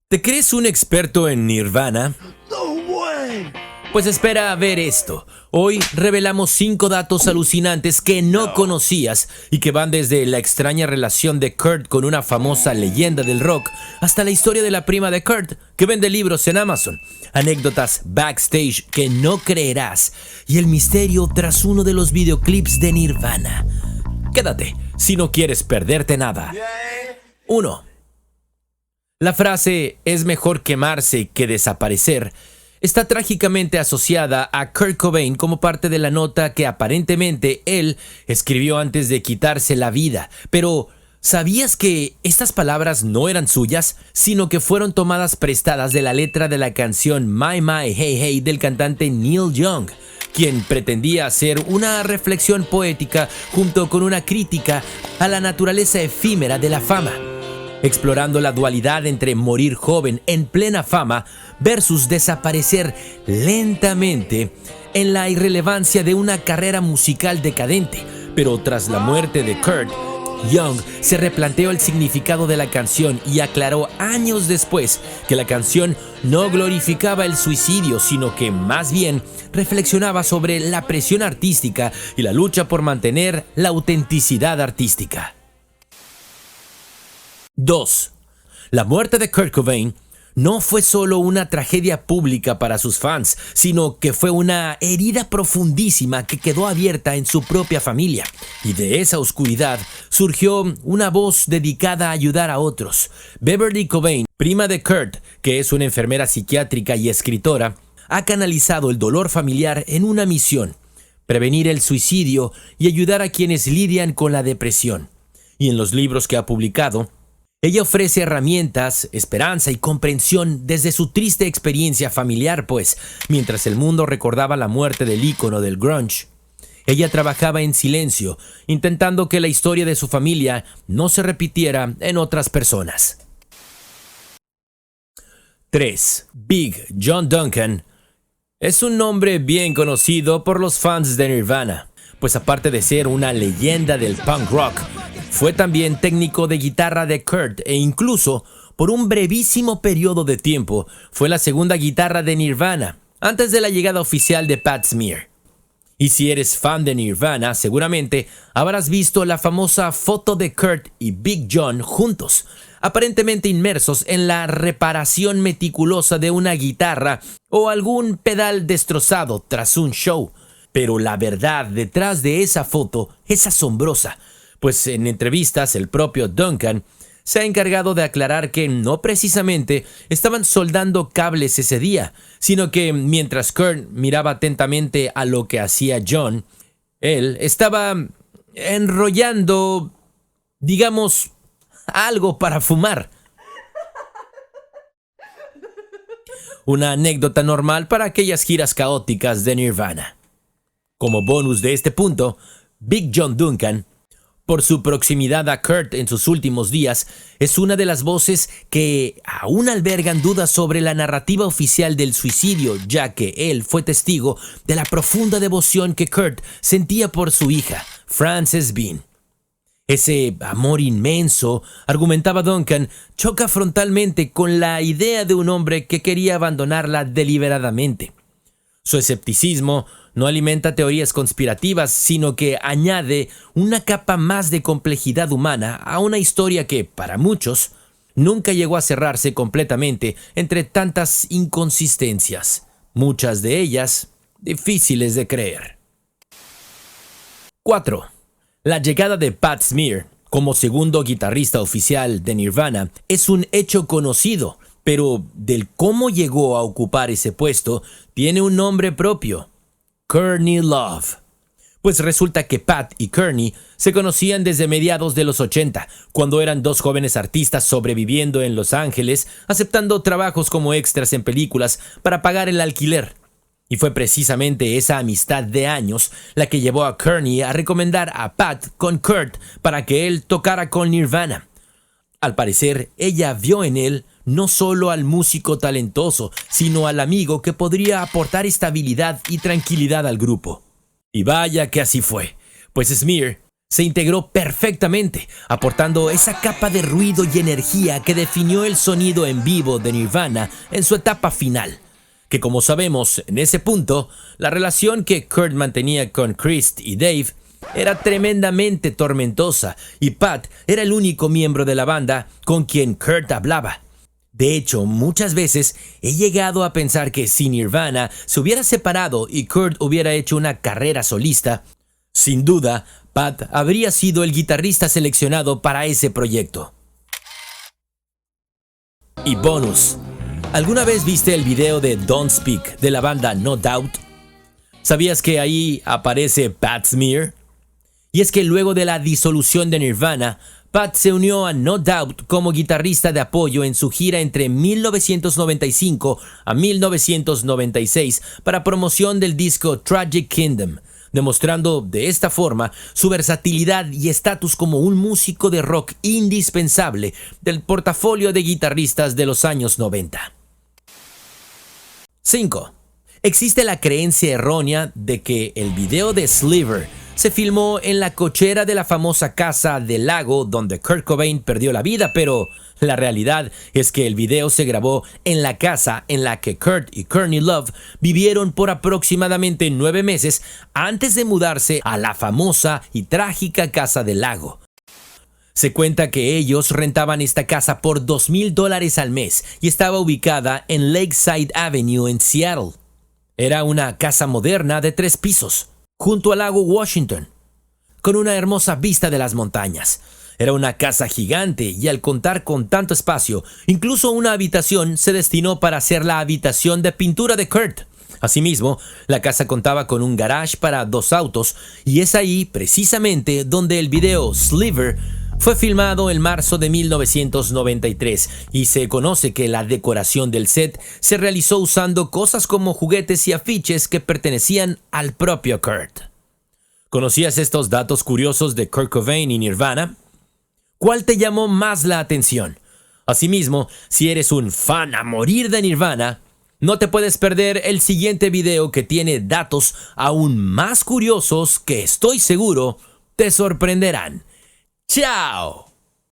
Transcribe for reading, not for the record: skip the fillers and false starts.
¿Te crees un experto en Nirvana? No way! Pues espera a ver esto. Hoy revelamos 5 datos alucinantes que no conocías y que van desde la extraña relación de Kurt con una famosa leyenda del rock hasta la historia de la prima de Kurt que vende libros en Amazon, anécdotas backstage que no creerás y el misterio tras uno de los videoclips de Nirvana. Quédate si no quieres perderte nada. 1. La frase "es mejor quemarse que desaparecer" está trágicamente asociada a Kurt Cobain como parte de la nota que aparentemente él escribió antes de quitarse la vida. Pero, ¿sabías que estas palabras no eran suyas, sino que fueron tomadas prestadas de la letra de la canción My My Hey Hey del cantante Neil Young, quien pretendía hacer una reflexión poética junto con una crítica a la naturaleza efímera de la fama, explorando la dualidad entre morir joven en plena fama versus desaparecer lentamente en la irrelevancia de una carrera musical decadente. Pero tras la muerte de Kurt, Young se replanteó el significado de la canción y aclaró años después que la canción no glorificaba el suicidio, sino que más bien reflexionaba sobre la presión artística y la lucha por mantener la autenticidad artística. 2. La muerte de Kurt Cobain no fue solo una tragedia pública para sus fans, sino que fue una herida profundísima que quedó abierta en su propia familia. Y de esa oscuridad surgió una voz dedicada a ayudar a otros. Beverly Cobain, prima de Kurt, que es una enfermera psiquiátrica y escritora, ha canalizado el dolor familiar en una misión: prevenir el suicidio y ayudar a quienes lidian con la depresión. Y en los libros que ha publicado, ella ofrece herramientas, esperanza y comprensión desde su triste experiencia familiar, pues, mientras el mundo recordaba la muerte del ícono del grunge, ella trabajaba en silencio, intentando que la historia de su familia no se repitiera en otras personas. 3. Big John Duncan es un nombre bien conocido por los fans de Nirvana, pues aparte de ser una leyenda del punk rock, fue también técnico de guitarra de Kurt e incluso, por un brevísimo periodo de tiempo, fue la segunda guitarra de Nirvana, antes de la llegada oficial de Pat Smear. Y si eres fan de Nirvana, seguramente habrás visto la famosa foto de Kurt y Big John juntos, aparentemente inmersos en la reparación meticulosa de una guitarra o algún pedal destrozado tras un show. Pero la verdad detrás de esa foto es asombrosa, pues en entrevistas el propio Duncan se ha encargado de aclarar que no precisamente estaban soldando cables ese día, sino que mientras Kurt miraba atentamente a lo que hacía John, él estaba enrollando, digamos, algo para fumar. Una anécdota normal para aquellas giras caóticas de Nirvana. Como bonus de este punto, Big John Duncan, por su proximidad a Kurt en sus últimos días, es una de las voces que aún albergan dudas sobre la narrativa oficial del suicidio, ya que él fue testigo de la profunda devoción que Kurt sentía por su hija, Frances Bean. Ese amor inmenso, argumentaba Duncan, choca frontalmente con la idea de un hombre que quería abandonarla deliberadamente. Su escepticismo no alimenta teorías conspirativas, sino que añade una capa más de complejidad humana a una historia que, para muchos, nunca llegó a cerrarse completamente entre tantas inconsistencias, muchas de ellas difíciles de creer. 4. La llegada de Pat Smear como segundo guitarrista oficial de Nirvana es un hecho conocido, pero del cómo llegó a ocupar ese puesto tiene un nombre propio: Courtney Love. Pues resulta que Pat y Courtney se conocían desde mediados de los 80, cuando eran dos jóvenes artistas sobreviviendo en Los Ángeles, aceptando trabajos como extras en películas para pagar el alquiler. Y fue precisamente esa amistad de años la que llevó a Courtney a recomendar a Pat con Kurt para que él tocara con Nirvana. Al parecer, ella vio en él no solo al músico talentoso, sino al amigo que podría aportar estabilidad y tranquilidad al grupo. Y vaya que así fue, pues Smear Se integró perfectamente, aportando esa capa de ruido y energía que definió el sonido en vivo de Nirvana en su etapa final. Que como sabemos, en ese punto, la relación que Kurt mantenía con Chris y Dave era tremendamente tormentosa y Pat era el único miembro de la banda con quien Kurt hablaba. De hecho, muchas veces he llegado a pensar que si Nirvana se hubiera separado y Kurt hubiera hecho una carrera solista, sin duda, Pat habría sido el guitarrista seleccionado para ese proyecto. Y bonus, ¿alguna vez viste el video de Don't Speak de la banda No Doubt? ¿Sabías que ahí aparece Pat Smear? Y es que luego de la disolución de Nirvana, Pat se unió a No Doubt como guitarrista de apoyo en su gira entre 1995 a 1996 para promoción del disco Tragic Kingdom, demostrando de esta forma su versatilidad y estatus como un músico de rock indispensable del portafolio de guitarristas de los años 90. 5. Existe la creencia errónea de que el video de Sliver se filmó en la cochera de la famosa casa del lago donde Kurt Cobain perdió la vida, pero la realidad es que el video se grabó en la casa en la que Kurt y Courtney Love vivieron por aproximadamente 9 meses antes de mudarse a la famosa y trágica casa del lago. Se cuenta que ellos rentaban esta casa por $2,000 al mes y estaba ubicada en Lakeside Avenue en Seattle. Era una casa moderna de 3 pisos, junto al lago Washington, con una hermosa vista de las montañas. Era una casa gigante y al contar con tanto espacio, incluso una habitación se destinó para ser la habitación de pintura de Kurt. Asimismo, la casa contaba con un garage para 2 autos y es ahí precisamente donde el video Sliver fue filmado en marzo de 1993 y se conoce que la decoración del set se realizó usando cosas como juguetes y afiches que pertenecían al propio Kurt. ¿Conocías estos datos curiosos de Kurt Cobain y Nirvana? ¿Cuál te llamó más la atención? Asimismo, si eres un fan a morir de Nirvana, no te puedes perder el siguiente video que tiene datos aún más curiosos que estoy seguro te sorprenderán. ¡Chao!